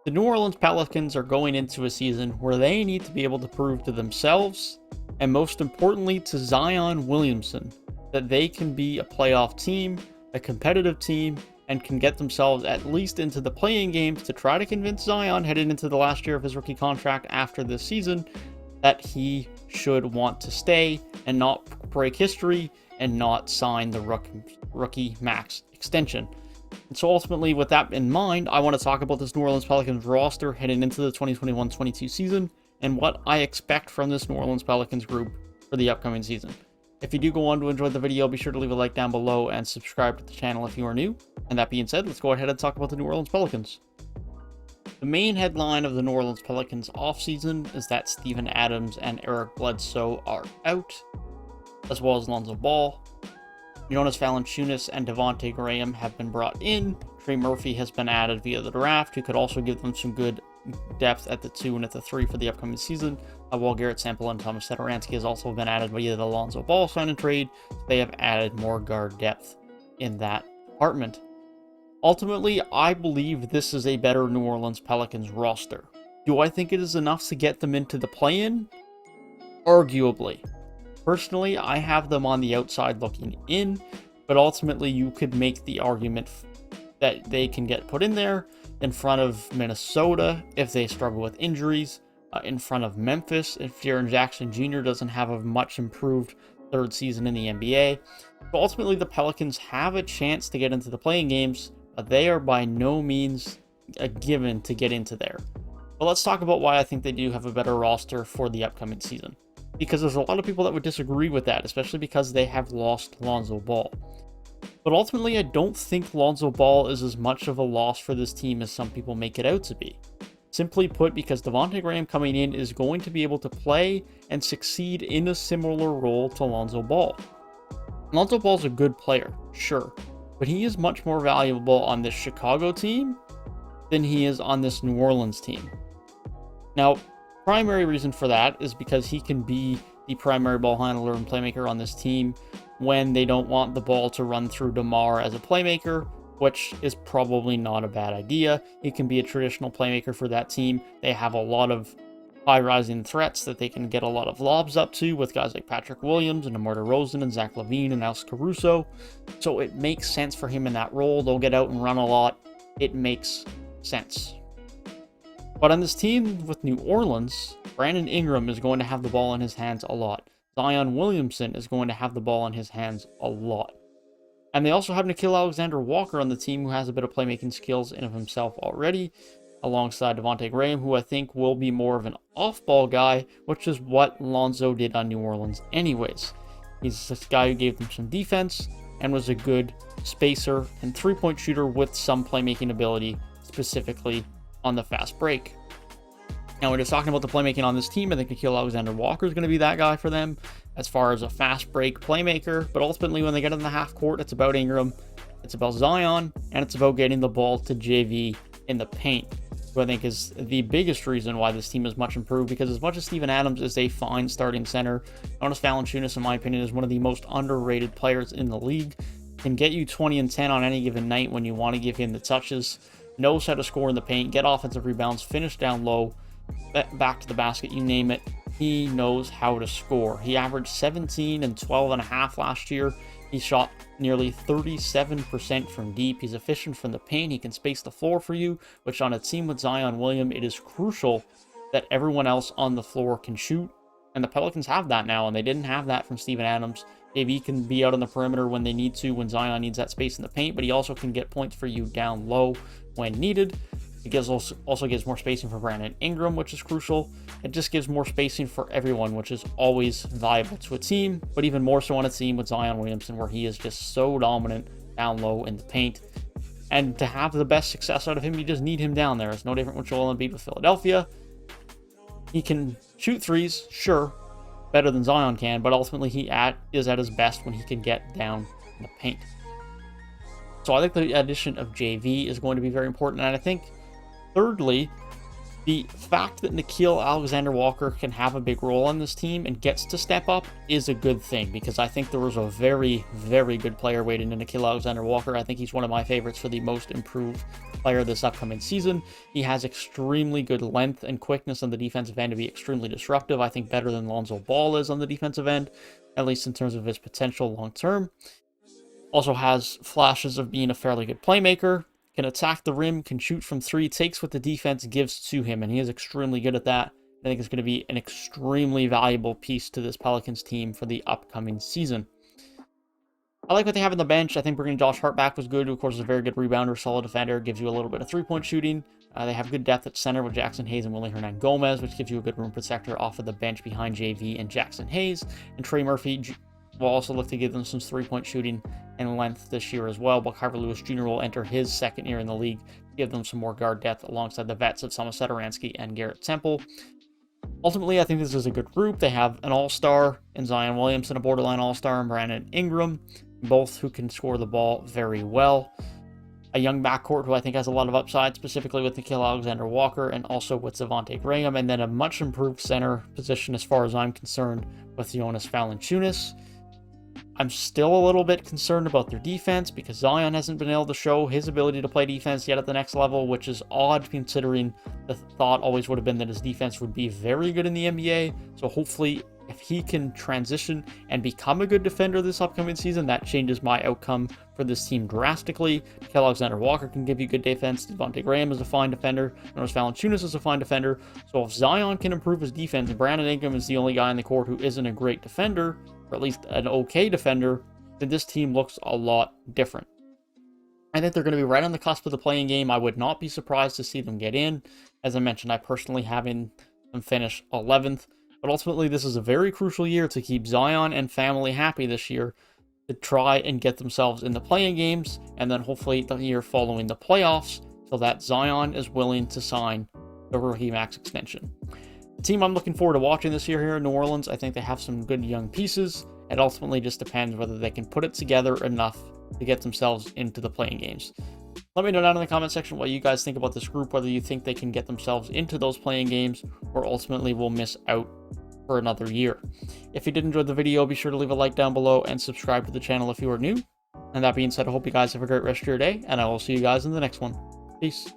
The New Orleans Pelicans are going into a season where they need to be able to prove to themselves, and most importantly to Zion Williamson, that they can be a playoff team, a competitive team, and can get themselves at least into the play-in games to try to convince Zion headed into the last year of his rookie contract after this season that he should want to stay and not break history and not sign the rookie max extension. And so ultimately, with that in mind, I want to talk about this New Orleans Pelicans roster heading into the 2021-22 season and what I expect from this New Orleans Pelicans group for the upcoming season. If you do go on to enjoy the video, be sure to leave a like down below and subscribe to the channel if you are new. And that being said, let's go ahead and talk about the New Orleans Pelicans. The main headline of the New Orleans Pelicans offseason is that Steven Adams and Eric Bledsoe are out, as well as Lonzo Ball. Jonas, Valanciunas, and Devonte Graham have been brought in. Trey Murphy has been added via the draft, who could also give them some good depth at the 2 and at the 3 for the upcoming season. While Garrett Sample and Thomas Satoransky has also been added via the Lonzo Ball sign and trade. They have added more guard depth in that department. Ultimately, I believe this is a better New Orleans Pelicans roster. Do I think it is enough to get them into the play-in? Arguably. Personally, I have them on the outside looking in, but ultimately you could make the argument that they can get put in there in front of Minnesota if they struggle with injuries, in front of Memphis if Jaren Jackson Jr. doesn't have a much improved third season in the NBA. But ultimately, the Pelicans have a chance to get into the play-in games, but they are by no means a given to get into there. But let's talk about why I think they do have a better roster for the upcoming season. Because there's a lot of people that would disagree with that, especially because they have lost Lonzo Ball. But ultimately, I don't think Lonzo Ball is as much of a loss for this team as some people make it out to be. Simply put, because Devonte Graham coming in is going to be able to play and succeed in a similar role to Lonzo Ball. Lonzo Ball's a good player, sure, but he is much more valuable on this Chicago team than he is on this New Orleans team. Now, primary reason for that is because he can be the primary ball handler and playmaker on this team when they don't want the ball to run through DeMar as a playmaker, which is probably not a bad idea. He can be a traditional playmaker for that team. They have a lot of high-rising threats that they can get a lot of lobs up to with guys like Patrick Williams and DeMar DeRozan and Zach LaVine and Alex Caruso. So it makes sense for him in that role. They'll get out and run a lot. It makes sense. But on this team with New Orleans, Brandon Ingram is going to have the ball in his hands a lot. Zion Williamson is going to have the ball in his hands a lot. And they also have Nickeal Alexander Walker on the team, who has a bit of playmaking skills in of himself already, alongside Devonte Graham, who I think will be more of an off-ball guy, which is what Lonzo did on New Orleans anyways. He's this guy who gave them some defense and was a good spacer and three-point shooter with some playmaking ability, specifically on the fast break. Now, we're just talking about the playmaking on this team. I think Nickeal Alexander Walker is going to be that guy for them as far as a fast break playmaker. But ultimately, when they get in the half court, it's about Ingram, it's about Zion, and it's about getting the ball to JV in the paint, who I think is the biggest reason why this team is much improved. Because as much as Steven Adams is a fine starting center, Jonas Valanciunas, in my opinion, is one of the most underrated players in the league. Can get you 20 and 10 on any given night when you want to give him the touches. Knows how to score in the paint, get offensive rebounds, finish down low, back to the basket, you name it. He knows how to score. He averaged 17 and 12.5 last year. He shot nearly 37% from deep. He's efficient from the paint. He can space the floor for you, which on a team with Zion Williams, it is crucial that everyone else on the floor can shoot. And the Pelicans have that now, and they didn't have that from Steven Adams. He can be out on the perimeter when they need to, when Zion needs that space in the paint, but he also can get points for you down low when needed. It also gives more spacing for Brandon Ingram, which is crucial. It just gives more spacing for everyone, which is always valuable to a team, but even more so on a team with Zion Williamson, where he is just so dominant down low in the paint. And to have the best success out of him, you just need him down there. It's no different with Joel Embiid with Philadelphia. He can shoot threes, sure, better than Zion can, but ultimately he is at his best when he can get down in the paint. So I think the addition of JV is going to be very important, and I think thirdly, The fact that Nickeal Alexander Walker can have a big role on this team and gets to step up is a good thing, because I think there was a very, very good player waiting in Nickeal Alexander Walker. I think he's one of my favorites for the most improved player this upcoming season. He has extremely good length and quickness on the defensive end to be extremely disruptive. I think better than Lonzo Ball is on the defensive end, at least in terms of his potential long term. Also has flashes of being a fairly good playmaker. Can attack the rim, can shoot from three, takes what the defense gives to him, and he is extremely good at that. I think it's going to be an extremely valuable piece to this Pelicans team for the upcoming season. I like what they have on the bench. I think bringing Josh Hart back was good, who of course is a very good rebounder, solid defender, gives you a little bit of three-point shooting. They have good depth at center with Jackson Hayes and Willie Hernan-Gomez, which gives you a good rim protector off of the bench behind JV and Jackson Hayes. And Trey Murphy will also look to give them some three-point shooting and length this year as well, but Carver Lewis Jr. will enter his second year in the league to give them some more guard depth alongside the vets of Sama Satoransky and Garrett Temple. Ultimately, I think this is a good group. They have an all-star in Zion Williamson, a borderline all-star in Brandon Ingram, both who can score the ball very well. A young backcourt who I think has a lot of upside, specifically with Nickeal Alexander Walker and also with Devonte Graham, and then a much improved center position as far as I'm concerned with Jonas Valanciunas. I'm still a little bit concerned about their defense because Zion hasn't been able to show his ability to play defense yet at the next level, which is odd considering the thought always would have been that his defense would be very good in the NBA. So hopefully, if he can transition and become a good defender this upcoming season, that changes my outcome for this team drastically. Nickeal Alexander Walker can give you good defense. Devonte Graham is a fine defender. Jonas Valanciunas is a fine defender. So if Zion can improve his defense, Brandon Ingram is the only guy on the court who isn't a great defender, or at least an okay defender, then this team looks a lot different. I think they're going to be right on the cusp of the playing game. I would not be surprised to see them get in. As I mentioned, I personally have them finish 11th. But ultimately, this is a very crucial year to keep Zion and family happy this year, to try and get themselves in the playing games, and then hopefully the year following the playoffs, so that Zion is willing to sign the rookie max extension. The team I'm looking forward to watching this year here in New Orleans, I think they have some good young pieces. It ultimately just depends whether they can put it together enough to get themselves into the playing games. Let me know down in the comment section what you guys think about this group, whether you think they can get themselves into those playing games or ultimately will miss out for another year. If you did enjoy the video, be sure to leave a like down below and subscribe to the channel if you are new. And that being said, I hope you guys have a great rest of your day, and I will see you guys in the next one. Peace.